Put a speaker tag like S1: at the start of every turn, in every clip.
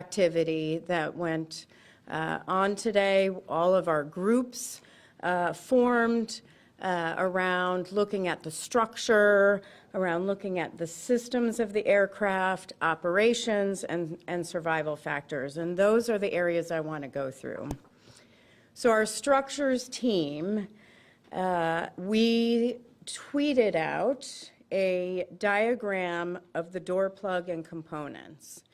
S1: activity that went on today. All of our groups formed around looking at the structure, around looking at the systems of the aircraft, operations, and survival factors. And those are the areas I want to go through. So our structures team, we tweeted out a diagram of the door plug and components.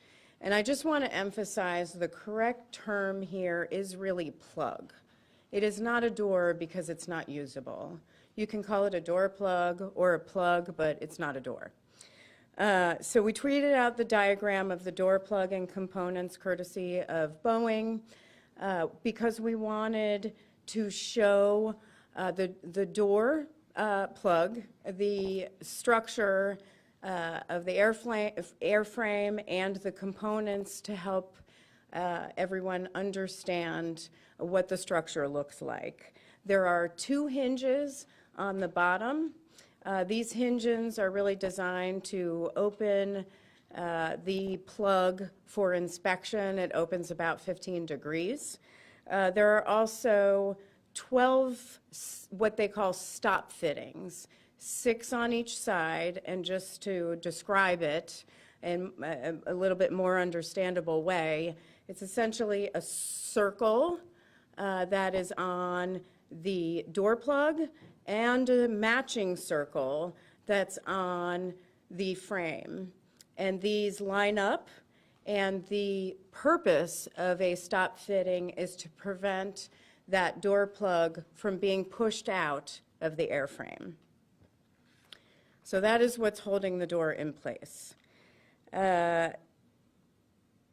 S1: And I just want to emphasize the correct term here is really plug. It is not a door because it's not usable. You can call it a door plug or a plug, but it's not a door. So we tweeted out the diagram of the door plug and components courtesy of Boeing because we wanted to show the door plug, the structure of the airframe and the components to help everyone understand what the structure looks like. There are 2 hinges on the bottom. These hinges are really designed to open the plug for inspection. It opens about 15 degrees. There are also 12 what they call stop fittings, 6 on each side, and just to describe it in a little bit more understandable way, it's essentially a circle that is on the door plug and a matching circle that's on the frame. And these line up, and the purpose of a stop fitting is to prevent that door plug from being pushed out of the airframe. So that is what's holding the door in place.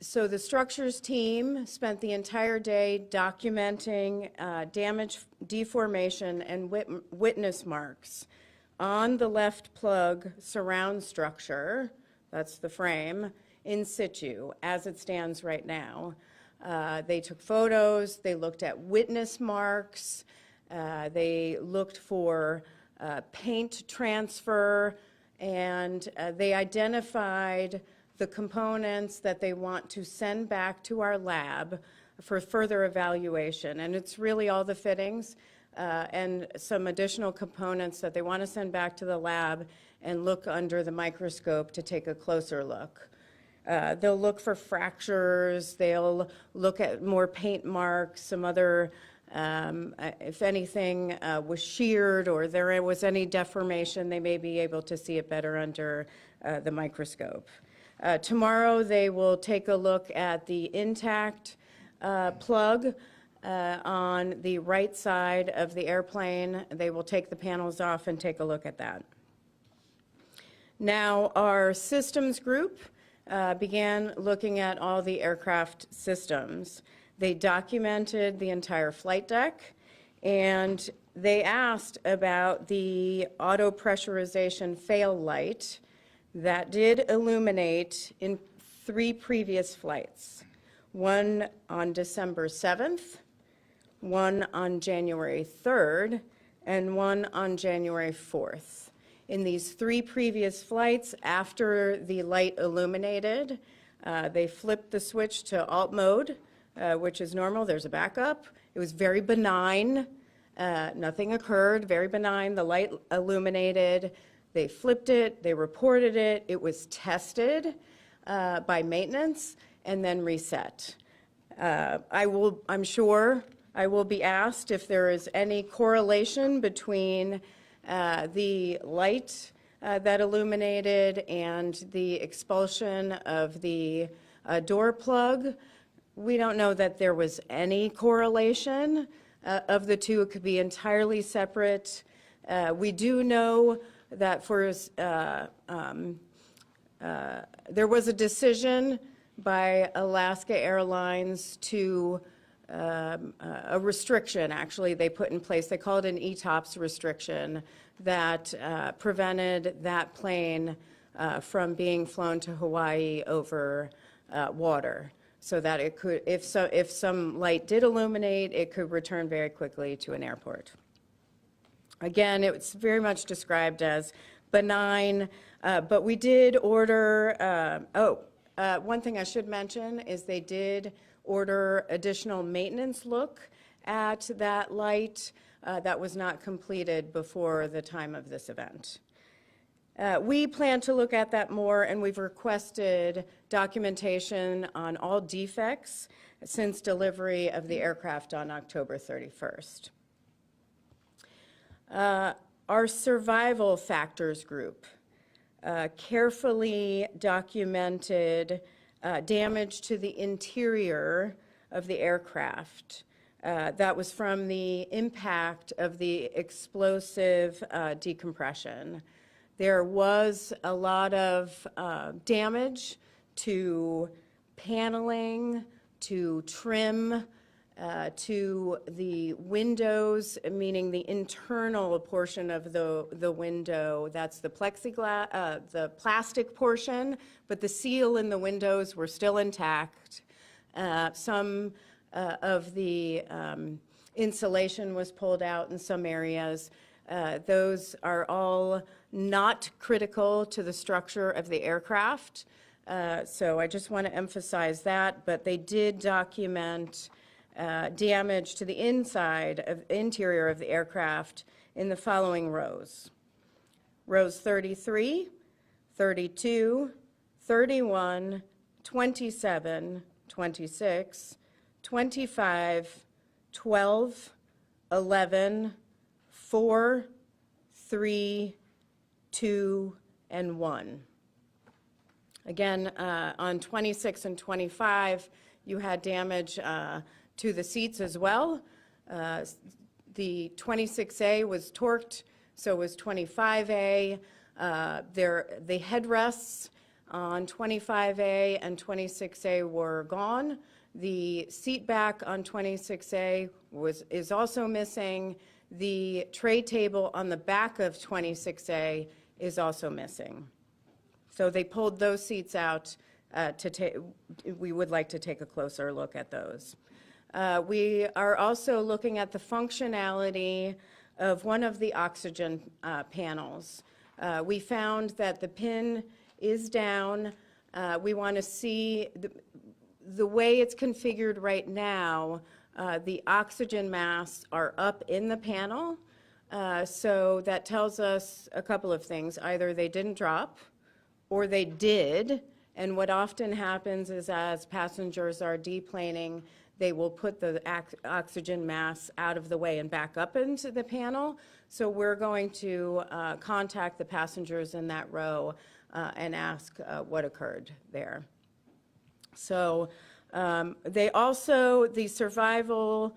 S1: So the structures team spent the entire day documenting damage, deformation, and witness marks on the left plug surround structure, that's the frame, in situ, as it stands right now. They took photos, they looked at witness marks, they looked for paint transfer, and they identified the components that they want to send back to our lab for further evaluation. And it's really all the fittings and some additional components that they want to send back to the lab and look under the microscope to take a closer look. They'll look for fractures, they'll look at more paint marks, some other, if anything was sheared or there was any deformation, they may be able to see it better under the microscope. Tomorrow they will take a look at the intact plug on the right side of the airplane. They will take the panels off and take a look at that. Now our systems group began looking at all the aircraft systems. They documented the entire flight deck, and they asked about the auto pressurization fail light that did illuminate in 3 previous flights, one on December 7th, one on January 3rd, and one on January 4th. In these 3 previous flights, after the light illuminated, they flipped the switch to alt mode, which is normal. There's a backup. It was very benign. Nothing occurred, very benign. The light illuminated. They flipped it, they reported it, it was tested by maintenance, and then reset. I'm sure I will be asked if there is any correlation between the light that illuminated and the expulsion of the door plug. We don't know that there was any correlation of the two. It could be entirely separate. We do know that there was a decision by Alaska Airlines to a restriction, actually, they put in place. They call it an ETOPS restriction that prevented that plane from being flown to Hawaii over water, so that it could, if some light did illuminate, it could return very quickly to an airport. Again, it's very much described as benign, but we did order, one thing I should mention is they did order additional maintenance look at that light that was not completed before the time of this event. We plan to look at that more, and we've requested documentation on all defects since delivery of the aircraft on October 31st. Our survival factors group carefully documented damage to the interior of the aircraft. That was from the impact of the explosive decompression. There was a lot of damage to paneling, to trim, to the windows, meaning the internal portion of the window. That's the plexiglass, the plastic portion, but the seal in the windows were still intact. Some of the insulation was pulled out in some areas. Those are all not critical to the structure of the aircraft. So I just want to emphasize that, but they did document damage to the interior of the aircraft in the following rows. Rows 33, 32, 31, 27, 26, 25, 12, 11, 4, 3, 2, and 1. Again, on 26 and 25, you had damage to the seats as well. The 26A was torqued, so was 25A. The headrests on 25A and 26A were gone. The seat back on 26A is also missing. The tray table on the back of 26A is also missing. So they pulled those seats out we would like to take a closer look at those. We are also looking at the functionality of one of the oxygen panels. We found that the pin is down. We want to see the way it's configured right now. The oxygen masks are up in the panel, so that tells us a couple of things. Either they didn't drop, or they did, and what often happens is as passengers are deplaning, they will put the oxygen masks out of the way and back up into the panel. So we're going to contact the passengers in that row and ask what occurred there. So the survival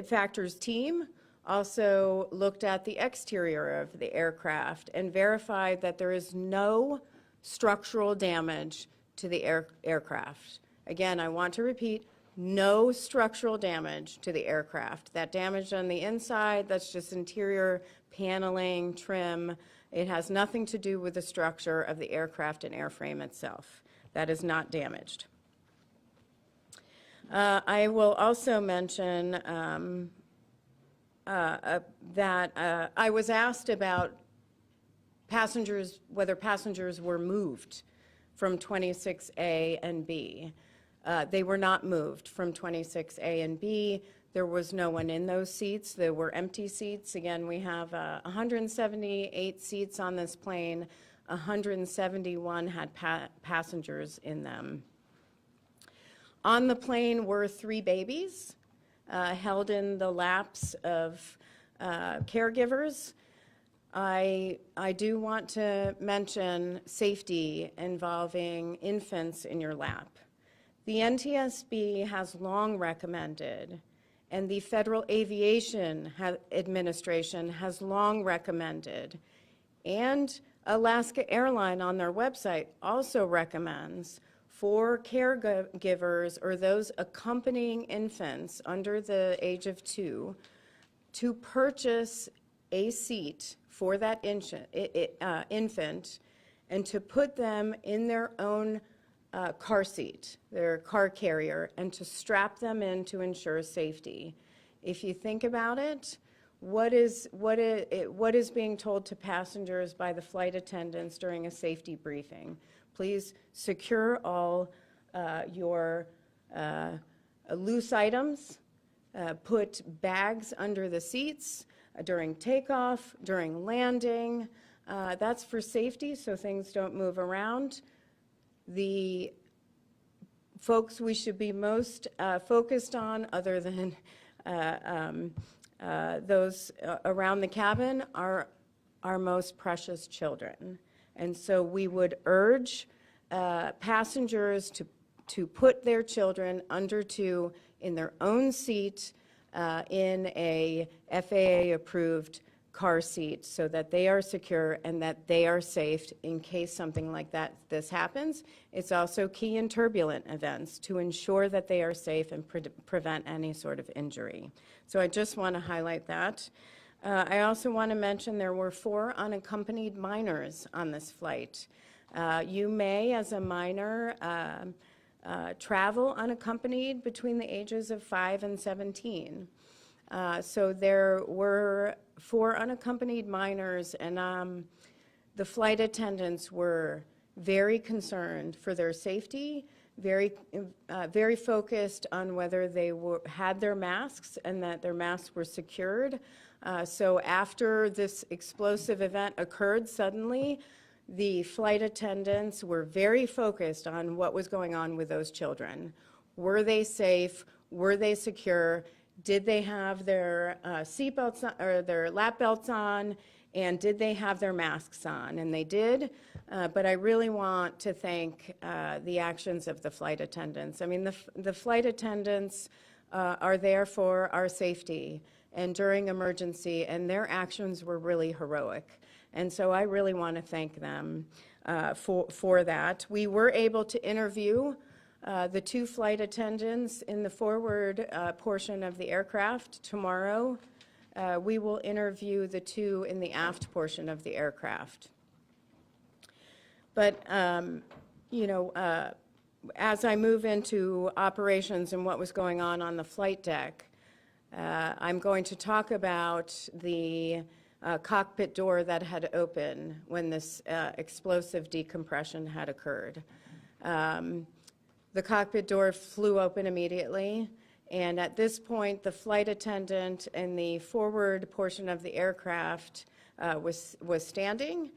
S1: factors team also looked at the exterior of the aircraft and verified that there is no structural damage to the aircraft. Again, I want to repeat, no structural damage to the aircraft. That damage on the inside, that's just interior paneling, trim. It has nothing to do with the structure of the aircraft and airframe itself. That is not damaged. I will also mention that I was asked about passengers, whether passengers were moved from 26A and B. They were not moved from 26A and B. There was no one in those seats. There were empty seats. Again, we have 178 seats on this plane. 171 had passengers in them. On the plane were 3 babies held in the laps of caregivers. I do want to mention safety involving infants in your lap. The NTSB has long recommended, and the Federal Aviation Administration has long recommended, and Alaska Airlines on their website also recommends for caregivers or those accompanying infants under the age of 2 to purchase a seat for that infant and to put them in their own car seat, their car carrier, and to strap them in to ensure safety. If you think about it, what is being told to passengers by the flight attendants during a safety briefing? Please secure all your loose items. Put bags under the seats during takeoff, during landing. That's for safety, so things don't move around. The folks we should be most focused on, other than those around the cabin, are our most precious children. And so we would urge passengers to put their children under two in their own seat in a FAA-approved car seat so that they are secure and that they are safe in case something like this happens. It's also key in turbulent events to ensure that they are safe and prevent any sort of injury. So I just want to highlight that. I also want to mention there were 4 unaccompanied minors on this flight. You may, as a minor, travel unaccompanied between the ages of 5 and 17. So there were 4 unaccompanied minors, and the flight attendants were very concerned for their safety, very focused on whether they had their masks and that their masks were secured. So after this explosive event occurred suddenly, the flight attendants were very focused on what was going on with those children. Were they safe? Were they secure? Did they have their seatbelts or their lap belts on? And did they have their masks on? And they did. But I really want to thank the actions of the flight attendants. I mean, the flight attendants are there for our safety and during emergency, and their actions were really heroic. And so I really want to thank them for that. We were able to interview the 2 flight attendants in the forward portion of the aircraft. Tomorrow, we will interview the 2 in the aft portion of the aircraft. But, you know, as I move into operations and what was going on the flight deck, I'm going to talk about the cockpit door that had opened when this explosive decompression had occurred. The cockpit door flew open immediately, and at this point, the flight attendant in the forward portion of the aircraft was standing,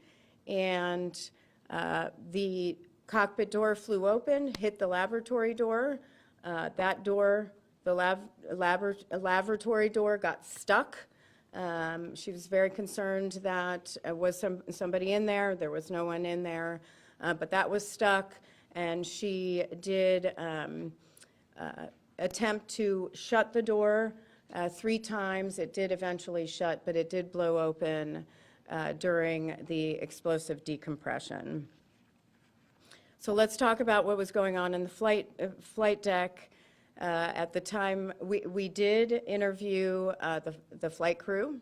S1: and the cockpit door flew open, hit the lavatory door. That door, the lavatory door, got stuck. She was very concerned that was somebody in there. There was no one in there, but that was stuck, and she did attempt to shut the door 3 times. It did eventually shut, but it did blow open during the explosive decompression. So let's talk about what was going on in the flight deck. At the time, we did interview the flight crew.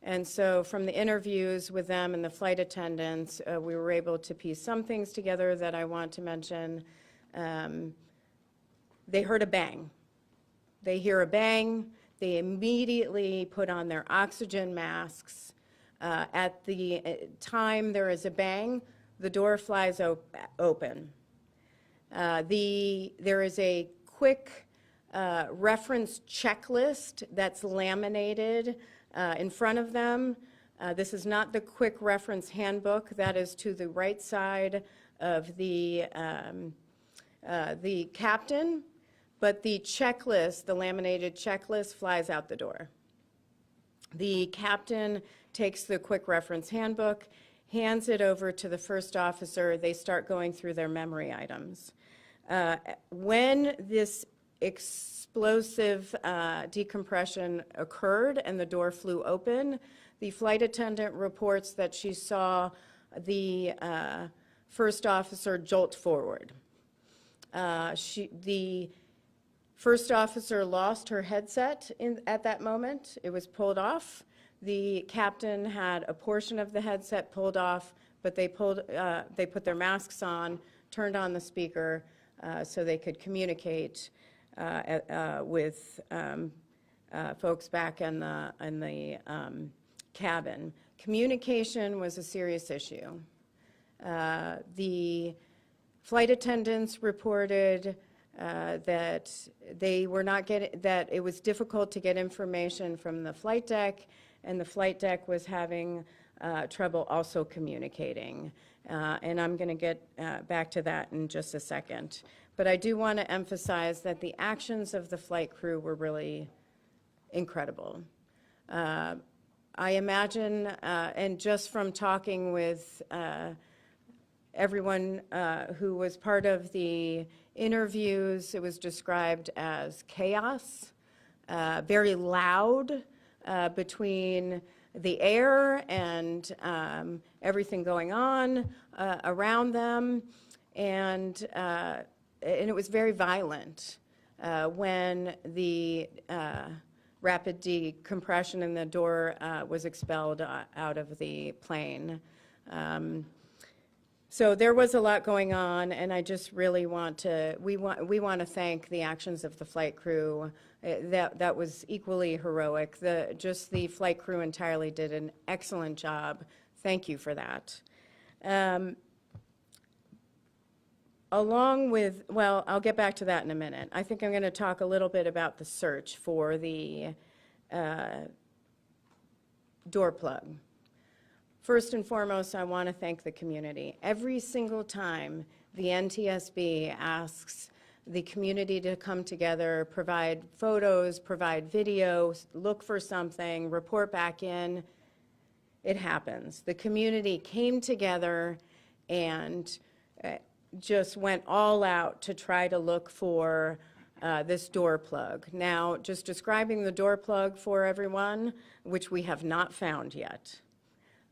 S1: And so from the interviews with them and the flight attendants, we were able to piece some things together that I want to mention. They heard a bang. They hear a bang. They immediately put on their oxygen masks. At the time there is a bang, the door flies open. There is a quick reference checklist that's laminated in front of them. This is not the quick reference handbook. That is to the right side of the captain, but the checklist, the laminated checklist, flies out the door. The captain takes the quick reference handbook, hands it over to the first officer. They start going through their memory items. When this explosive decompression occurred and the door flew open, the flight attendant reports that she saw the first officer jolt forward. The first officer lost her headset at that moment. It was pulled off. The captain had a portion of the headset pulled off, but they put their masks on, turned on the speaker so they could communicate with folks back in the cabin. Communication was a serious issue. The flight attendants reported that they were not getting, that it was difficult to get information from the flight deck, and the flight deck was having trouble also communicating. And I'm going to get back to that in just a second. But I do want to emphasize that the actions of the flight crew were really incredible. I imagine, and just from talking with everyone who was part of the interviews, it was described as chaos, very loud between the air and everything going on around them, and it was very violent when the rapid decompression and the door was expelled out of the plane. So there was a lot going on, and I just really want to, we want to thank the actions of the flight crew. That was equally heroic. Just the flight crew entirely did an excellent job. Thank you for that. Along with, well, I'll get back to that in a minute. I think I'm going to talk a little bit about the search for the door plug. First and foremost, I want to thank the community. Every single time the NTSB asks the community to come together, provide photos, provide videos, look for something, report back in, it happens. The community came together and just went all out to try to look for this door plug. Now, just describing the door plug for everyone, which we have not found yet.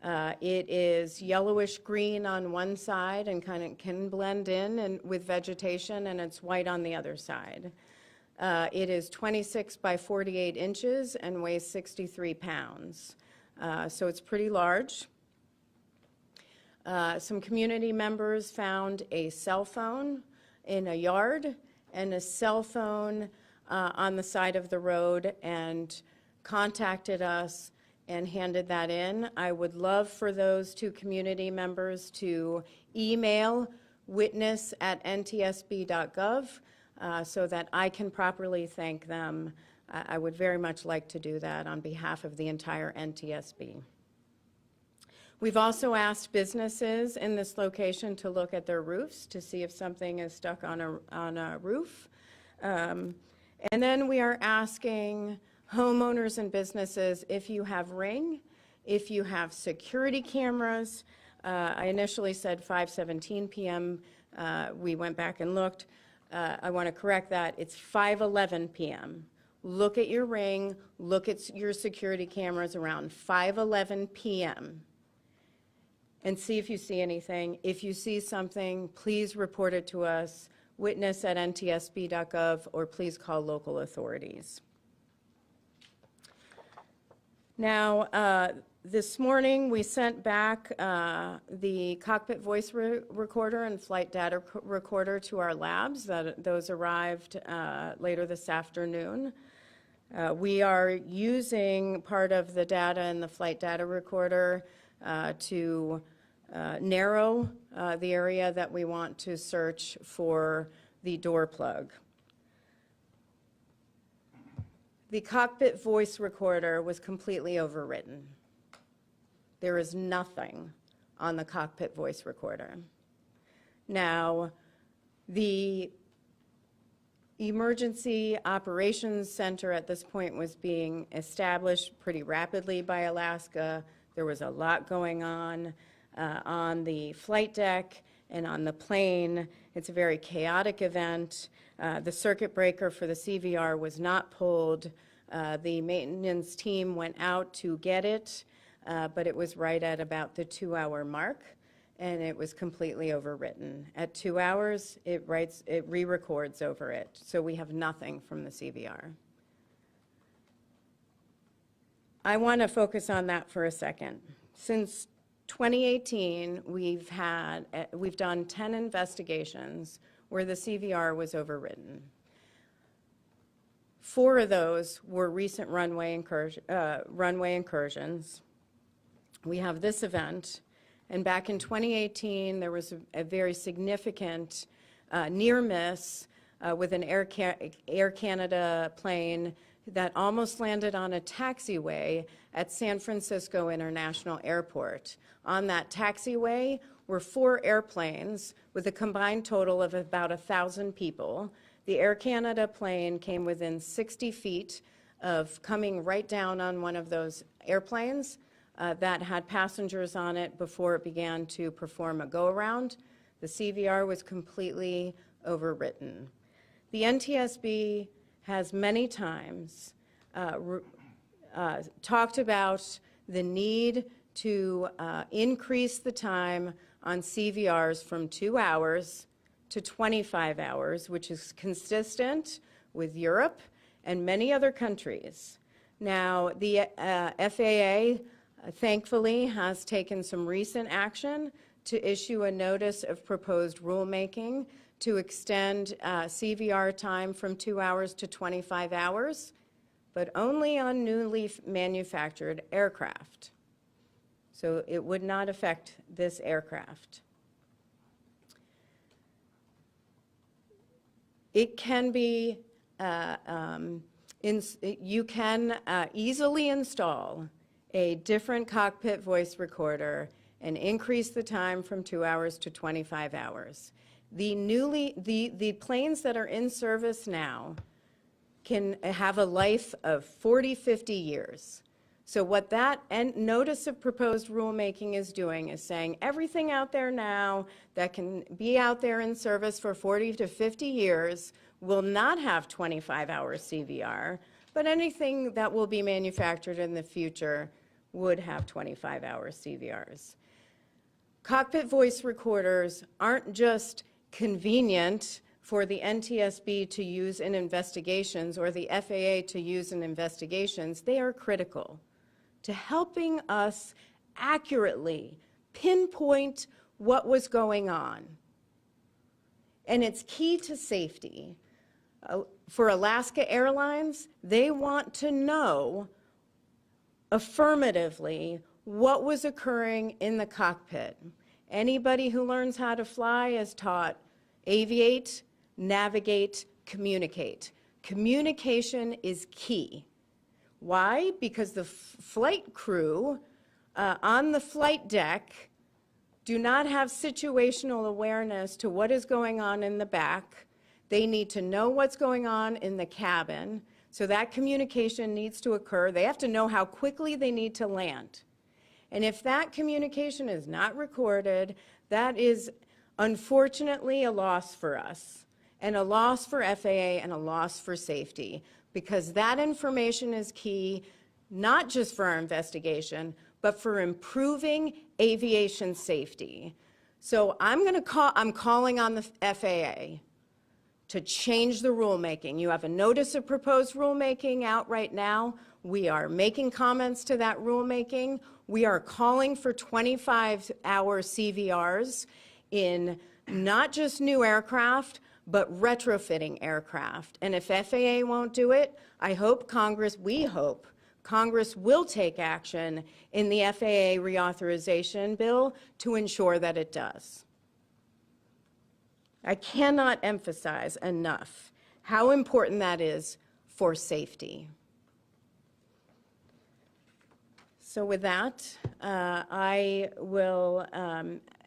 S1: It is yellowish green on one side and kind of can blend in and with vegetation, and it's white on the other side. It is 26 by 48 inches and weighs 63 pounds. So it's pretty large. Some community members found a cell phone in a yard and a cell phone on the side of the road and contacted us and handed that in. I would love for those two community members to email witness@ntsb.gov so that I can properly thank them. I would very much like to do that on behalf of the entire NTSB. We've also asked businesses in this location to look at their roofs to see if something is stuck on a roof. And then we are asking homeowners and businesses if you have Ring, if you have security cameras. I initially said 5:17 p.m. We went back and looked. I want to correct that. It's 5:11 p.m. Look at your Ring, look at your security cameras around 5:11 p.m. and see if you see anything. If you see something, please report it to us, witness@ntsb.gov, or please call local authorities. Now, this morning we sent back the cockpit voice recorder and flight data recorder to our labs. Those arrived later this afternoon. We are using part of the data in the flight data recorder to narrow the area that we want to search for the door plug. The cockpit voice recorder was completely overwritten. There is nothing on the cockpit voice recorder. Now, the Emergency Operations Center at this point was being established pretty rapidly by Alaska. There was a lot going on the flight deck and on the plane. It's a very chaotic event. The circuit breaker for the CVR was not pulled. The maintenance team went out to get it, but it was right at about the 2-hour mark, and it was completely overwritten. At 2 hours, it re-records over it, so we have nothing from the CVR. I want to focus on that for a second. Since 2018, we've done 10 investigations where the CVR was overwritten. 4 of those were recent runway incursions. We have this event, And back in 2018, there was a very significant near miss with an Air Canada plane that almost landed on a taxiway at San Francisco International Airport. On that taxiway were 4 airplanes with a combined total of about 1,000 people. The Air Canada plane came within 60 feet of coming right down on one of those airplanes that had passengers on it before it began to perform a go-around. The CVR was completely overwritten. The NTSB has many times talked about the need to increase the time on CVRs from 2 hours to 25 hours, which is consistent with Europe and many other countries. Now, the FAA, thankfully, has taken some recent action to issue a notice of proposed rulemaking to extend CVR time from 2 hours to 25 hours, but only on newly manufactured aircraft. So it would not affect this aircraft. It can be, you can easily install a different cockpit voice recorder and increase the time from 2 hours to 25 hours. The planes that are in service now can have a life of 40, 50 years. So what that notice of proposed rulemaking is doing is saying everything out there now that can be out there in service for 40 to 50 years will not have 25-hour CVR, but anything that will be manufactured in the future would have 25-hour CVRs. Cockpit voice recorders aren't just convenient for the NTSB to use in investigations or the FAA to use in investigations. They are critical to helping us accurately pinpoint what was going on. And it's key to safety. For Alaska Airlines, they want to know affirmatively what was occurring in the cockpit. Anybody who learns how to fly is taught aviate, navigate, communicate. Communication is key. Why? Because the flight crew on the flight deck do not have situational awareness to what is going on in the back. They need to know what's going on in the cabin, so that communication needs to occur. They have to know how quickly they need to land. And if that communication is not recorded, that is unfortunately a loss for us, and a loss for FAA, and a loss for safety, because that information is key, not just for our investigation, but for improving aviation safety. So I'm calling on the FAA to change the rulemaking. You have a notice of proposed rulemaking out right now. We are making comments to that rulemaking. We are calling for 25-hour CVRs in not just new aircraft, but retrofitting aircraft. And if FAA won't do it, we hope Congress will take action in the FAA reauthorization bill to ensure that it does. I cannot emphasize enough how important that is for safety. So with that, I will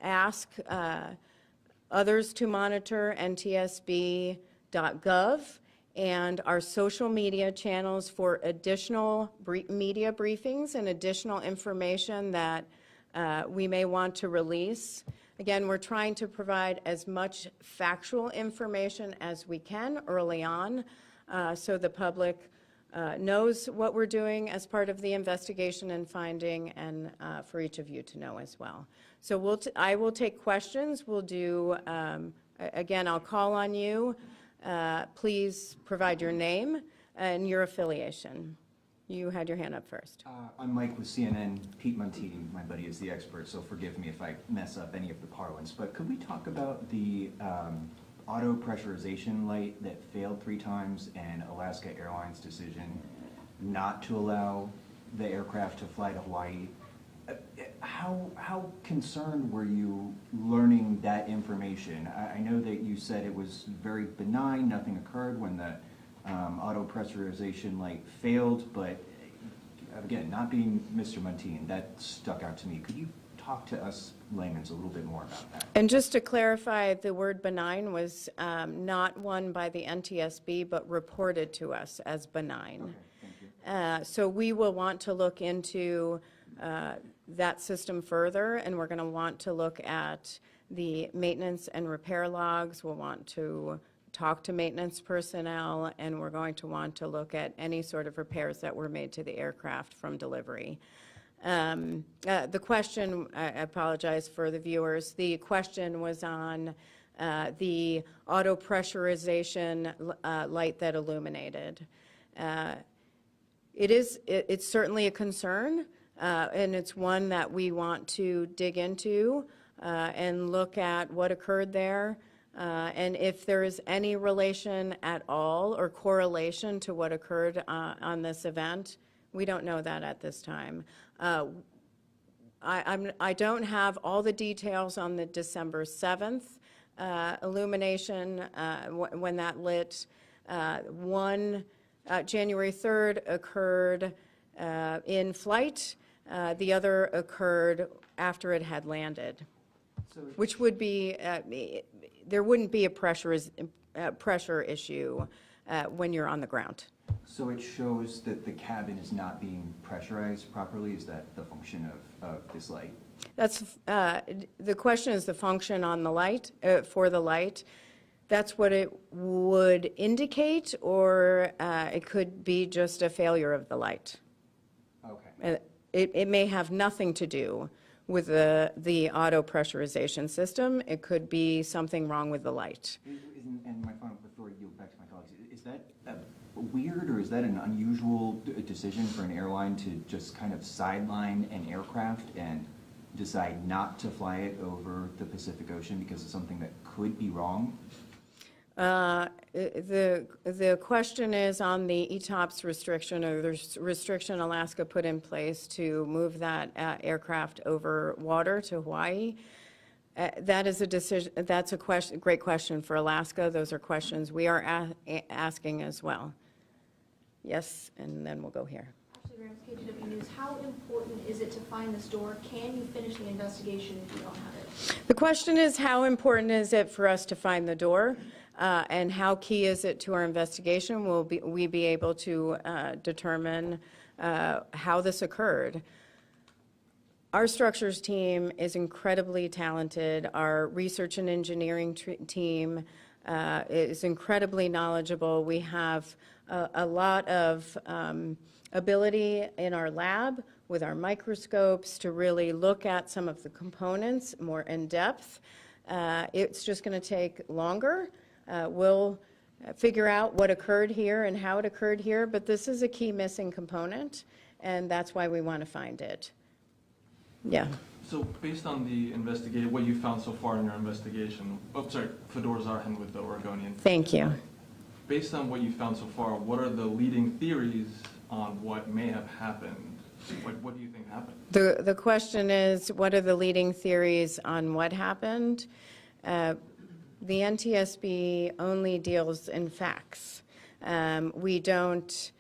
S1: ask others to monitor ntsb.gov and our social media channels for additional media briefings and additional information that we may want to release. Again, we're trying to provide as much factual information as we can early on so the public knows what we're doing as part of the investigation and finding, and for each of you to know as well. So I will take questions. We'll do, again, I'll call on you. Please provide your name and your affiliation. You had your hand up first.
S2: I'm Mike with CNN. Pete Montini, my buddy, is the expert, so forgive me if I mess up any of the parlance. But could we talk about the auto pressurization light that failed 3 times and Alaska Airlines' decision not to allow the aircraft to fly to Hawaii? how concerned were you learning that information? I know that you said it was very benign, nothing occurred when the auto pressurization light failed, but again, not being Mr. Muntean, that stuck out to me. Could you talk to us laymen's a little bit more about that?
S1: And just to clarify, the word benign was not one by the NTSB, but reported to us as benign.
S2: Okay, thank you.
S1: So we will want to look into that system further, and we're going to want to look at the maintenance and repair logs. We'll want to talk to maintenance personnel, and we're going to want to look at any sort of repairs that were made to the aircraft from delivery. The question, I apologize for the viewers, the question was on the auto pressurization light that illuminated. It's certainly a concern, and it's one that we want to dig into and look at what occurred there, and if there is any relation at all or correlation to what occurred on this event. We don't know that at this time. I don't have all the details on the December 7th illumination, when that lit. January 3rd occurred in flight. The other occurred after it had landed, which would be, there wouldn't be a pressure issue when you're on the ground.
S2: So it shows that the cabin is not being pressurized properly? Is that the function of this light?
S1: That's, the question is the function on the light, for the light. That's what it would indicate, or it could be just a failure of the light.
S2: Okay.
S1: It may have nothing to do with the auto pressurization system. It could be something wrong with the light.
S2: And my final, before you go back to my colleagues, is that weird, or is that an unusual decision for an airline to just kind of sideline an aircraft and decide not to fly it over the Pacific Ocean because of something that could be wrong?
S1: The question is on the ETOPS restriction, or the restriction Alaska put in place to move that aircraft over water to Hawaii. That is a decision. That's a question, great question for Alaska. Those are questions we are asking as well. Yes, and then we'll go here.
S3: Ashley Graham, KTW News. How important is it to find this door? Can you finish the investigation if you don't have it?
S1: The question is, how important is it for us to find the door? And how key is it to our investigation? Will we be able to determine how this occurred? Our structures team is incredibly talented. Our research and engineering team is incredibly knowledgeable. We have a lot of ability in our lab with our microscopes to really look at some of the components more in depth. It's just going to take longer. We'll figure out what occurred here and how it occurred here, but this is a key missing component, and that's why we want to find it. Yeah.
S4: So based on the investigation, what you found so far in your investigation, Fedor Zarhan with the Oregonian.
S1: Thank you.
S4: Based on what you found so far, what are the leading theories on what may have happened? What do you think happened?
S1: The question is, what are the leading theories on what happened? The NTSB only deals in facts. We don't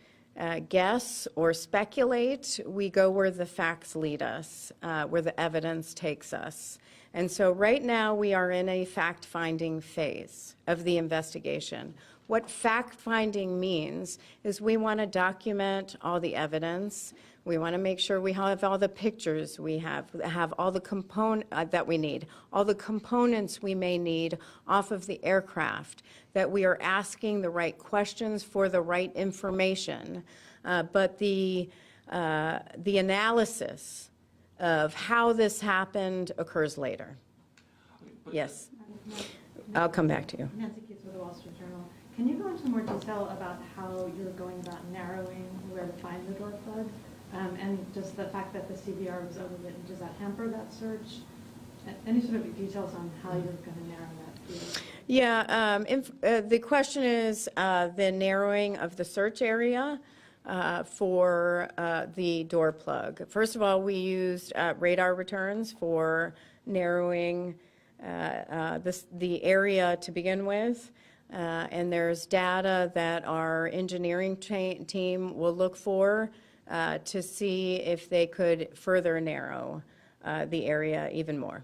S1: guess or speculate. We go where the facts lead us, where the evidence takes us. And so right now we are in a fact-finding phase of the investigation. What fact-finding means is we want to document all the evidence. We want to make sure we have all the pictures we have all the that we need, all the components we may need off of the aircraft, that we are asking the right questions for the right information. But the analysis of how this happened occurs later. Yes. I'll come back to you.
S5: Nancy Keats with the Wall Street Journal. Can you go into more detail about how you're going about narrowing where to find the door plug? And just the fact that the CBR was overwritten, does that hamper that search? Any sort of details on how you're going to narrow that field?
S1: Yeah, the question is the narrowing of the search area. for the door plug. First of all, we used radar returns for narrowing the area to begin with. And there's data that our engineering team will look for to see if they could further narrow the area even more.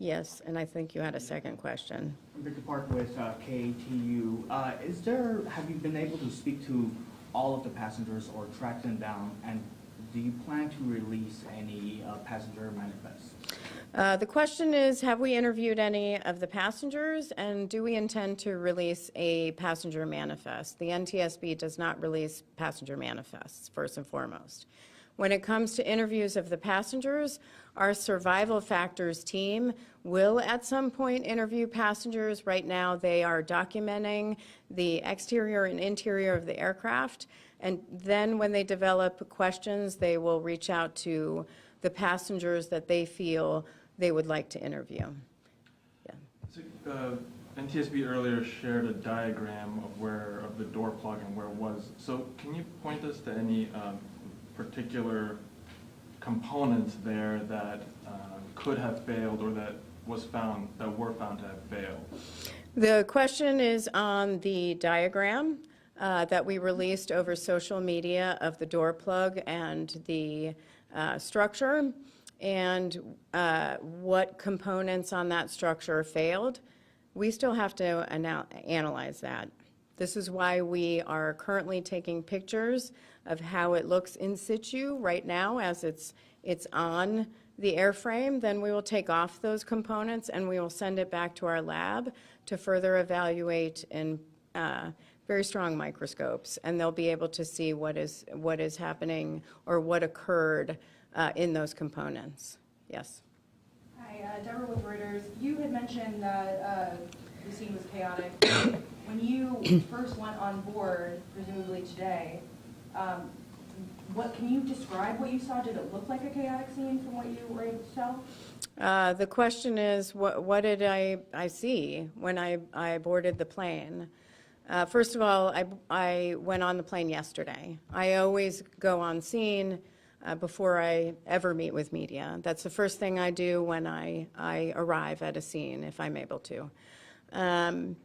S1: Yes, and I think you had a second question.
S6: Victor Park with KATU. Have you been able to speak to all of the passengers or track them down? And do you plan to release any passenger manifests?
S1: The question is, have we interviewed any of the passengers, and do we intend to release a passenger manifest? The NTSB does not release passenger manifests, first and foremost. When it comes to interviews of the passengers, our survival factors team will at some point interview passengers. Right now, they are documenting the exterior and interior of the aircraft, and then when they develop questions, they will reach out to the passengers that they feel they would like to interview. Yeah.
S4: So, NTSB earlier shared a diagram of the door plug and where it was. So can you point us to any particular components there that could have failed or that were found to have failed?
S1: The question is on the diagram that we released over social media of the door plug and the structure, and what components on that structure failed. We still have to analyze that. This is why we are currently taking pictures of how it looks in situ right now as it's on the airframe. Then we will take off those components and we will send it back to our lab to further evaluate in very strong microscopes, and they'll be able to see what is happening or what occurred in those components. Yes.
S7: Hi, Deborah with Reuters. You had mentioned that the scene was chaotic. When you first went on board, presumably today, can you describe what you saw? Did it look like a chaotic scene from what you were able to tell?
S1: The question is, what did I see when I boarded the plane? First of all, I went on the plane yesterday. I always go on scene before I ever meet with media. That's the first thing I do when I arrive at a scene, if I'm able to. But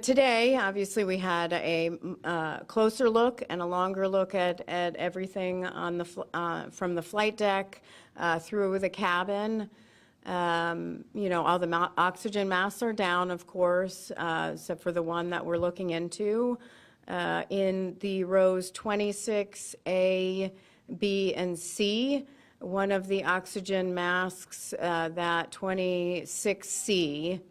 S1: today, obviously, we had a closer look and a longer look at everything on from the flight deck through the cabin. All the oxygen masks are down, of course, except for the one that we're looking into. In the rows 26A, B, and C, one of the oxygen masks that 26C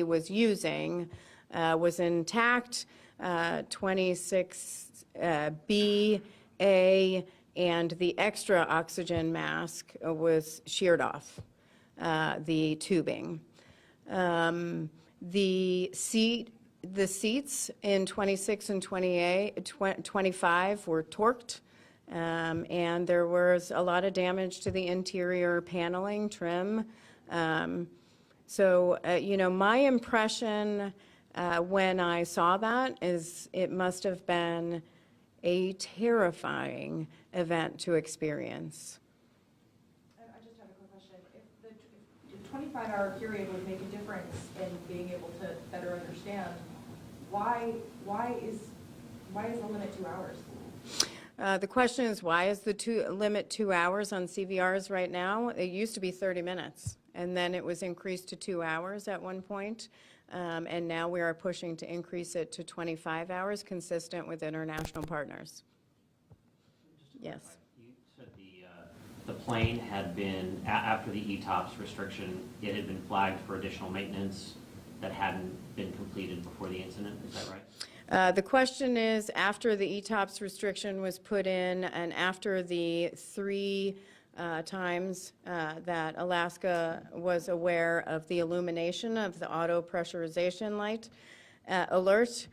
S1: was using was intact. 26B, A, and the extra oxygen mask was sheared off, the tubing. The seats in 26 and 25 were torqued, and there was a lot of damage to the interior paneling trim. My impression when I saw that is it must have been a terrifying event to experience.
S7: I just have a quick question. If the 25-hour period would make a difference in being able to better understand, why is the limit 2 hours?
S1: The question is, why is the limit 2 hours on CVRs right now? It used to be 30 minutes, and then it was increased to 2 hours at one point, and now we are pushing to increase it to 25 hours, consistent with international partners. Yes.
S8: You said the plane had been, after the ETOPS restriction, it had been flagged for additional maintenance that hadn't been completed before the incident, is that right?
S1: The question is, after the ETOPS restriction was put in and after the 3 times that Alaska was aware of the illumination of the auto pressurization light alert,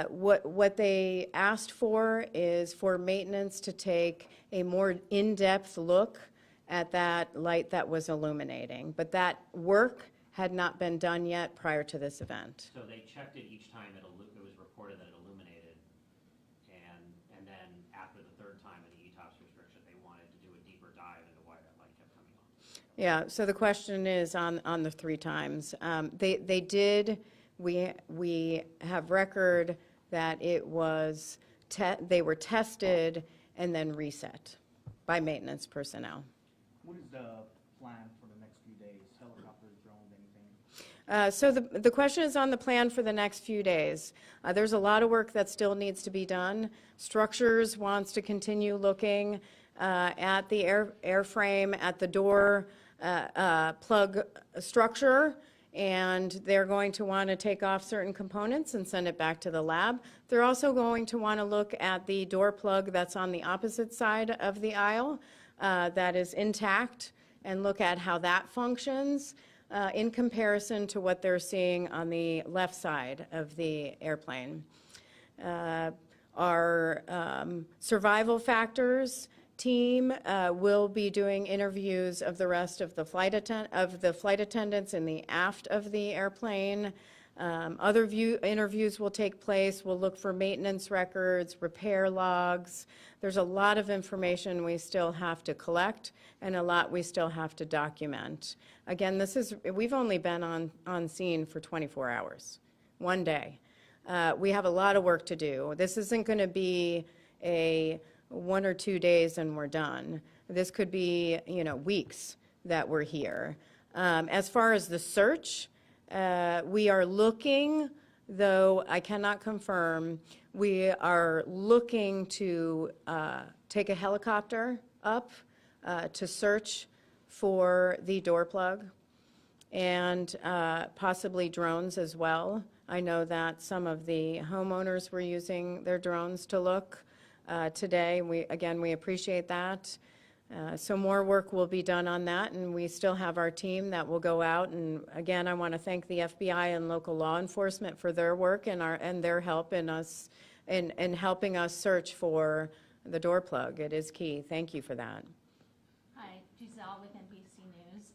S1: what they asked for is for maintenance to take a more in-depth look at that light that was illuminating. But that work had not been done yet prior to this event.
S8: So they checked it each time it was reported that it illuminated, and then after the third time in the ETOPS restriction, they wanted to do a deeper dive into why that light kept coming on.
S1: Yeah, so the question is on the 3 times. They did, we have record that it was, they were tested and then reset by maintenance personnel.
S6: What is the plan for the next few days? Helicopters, drones, anything?
S1: So the question is on the plan for the next few days. There's a lot of work that still needs to be done. Structures wants to continue looking at the airframe, at the door plug structure, and they're going to want to take off certain components and send it back to the lab. They're also going to want to look at the door plug that's on the opposite side of the aisle that is intact, and look at how that functions in comparison to what they're seeing on the left side of the airplane. Our survival factors team will be doing interviews of the rest of the flight attendants in the aft of the airplane. Other interviews will take place. We'll look for maintenance records, repair logs. There's a lot of information we still have to collect and a lot we still have to document. Again, we've only been on scene for 24 hours, one day. We have a lot of work to do. This isn't going to be a 1 or 2 days and we're done. This could be, weeks that we're here. As far as the search, we are looking, though I cannot confirm, we are looking to take a helicopter up to search for the door plug, and possibly drones as well. I know that some of the homeowners were using their drones to look today. We appreciate that. So more work will be done on that, and we still have our team that will go out. And again, I want to thank the FBI and local law enforcement for their work and their help in helping us search for the door plug. It is key. Thank you for that.
S9: Hi, Giselle with NBC News.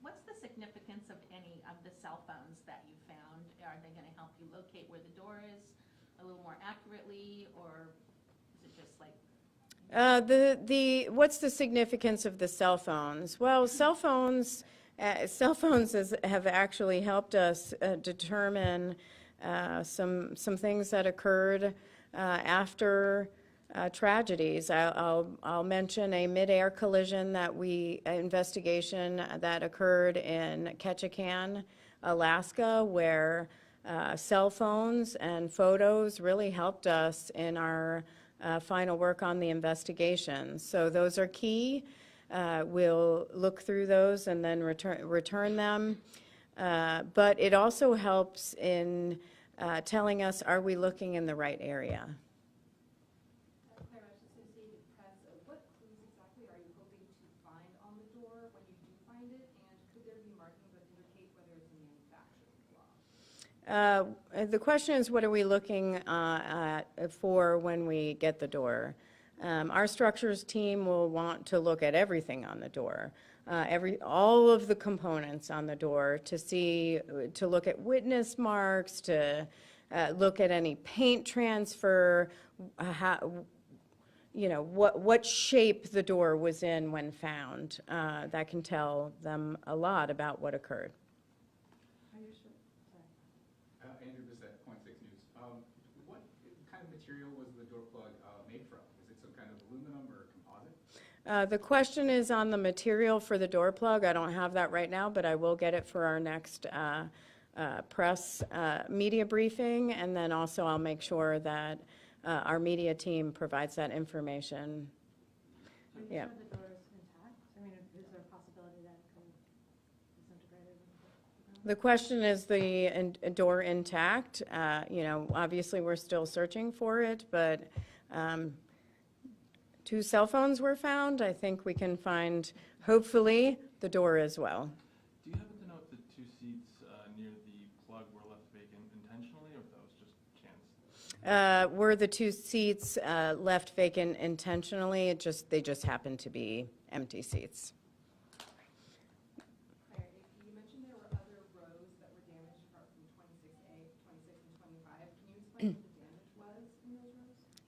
S9: What's the significance of any of the cell phones that you found? Are they going to help you locate where the door is a little more accurately, or is it just like?
S1: What's the significance of the cell phones? Well, cell phones have actually helped us determine some things that occurred after tragedies. I'll mention a mid-air collision investigation that occurred in Ketchikan, Alaska, where cell phones and photos really helped us in our final work on the investigation. So those are key. We'll look through those and then return them. But it also helps in telling us, are we looking in the right area?
S7: Claire, Associated Press, what clues exactly are you hoping to find on the door when you do find it? And could there be markings that indicate whether it's a manufacturing flaw?
S1: The question is, what are we looking for when we get the door? Our structures team will want to look at everything on the door, all of the components on the door to look at witness marks, to look at any paint transfer, what shape the door was in when found. That can tell them a lot about what occurred.
S10: Andrew Bissett, Point 6 News. What kind of material was the door plug made from? Is it some kind of aluminum or composite?
S1: The question is on the material for the door plug. I don't have that right now, but I will get it for our next press media briefing, and then also I'll make sure that our media team provides that information.
S5: Are you
S1: Yeah.
S5: sure the door is intact? I mean, is there a possibility that it could disintegrate?
S1: The question is the door intact. Obviously we're still searching for it, but 2 cell phones were found. I think we can find, hopefully, the door as well.
S4: Do you happen to know if the 2 seats near the plug were left vacant intentionally, or if that was just chance?
S1: Were the 2 seats left vacant intentionally? They just happened to be empty seats.
S7: Claire, you mentioned there were other rows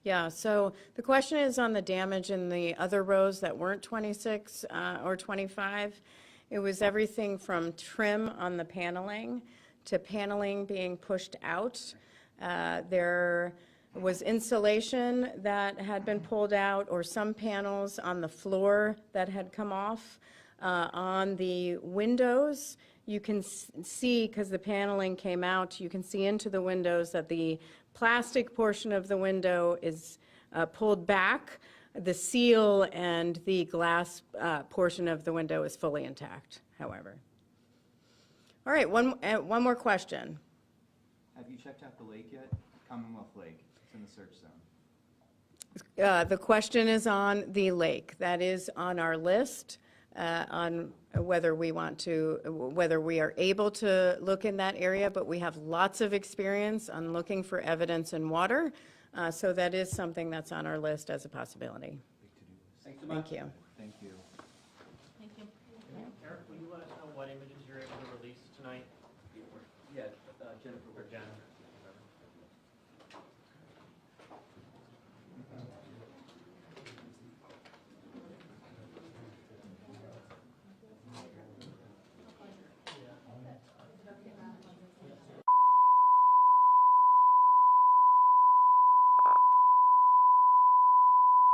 S1: Yeah, so the question is on the damage in the other rows that weren't 26 or 25. It was everything from trim on the paneling to paneling being pushed out. There was insulation that had been pulled out, or some panels on the floor that had come off. On the windows, you can see, because the paneling came out, you can see into the windows that the plastic portion of the window is pulled back. The seal and the glass portion of the window is fully intact, however. All right, one more question.
S2: Have you checked out the lake yet? Commonwealth Lake, it's in the search zone.
S1: The question is on the lake. That is on our list, on whether we are able to look in that area, but we have lots of experience on looking for evidence in water. So that is something that's on our list as a possibility.
S2: Big to-do list.
S1: Thank you.
S2: Thank you.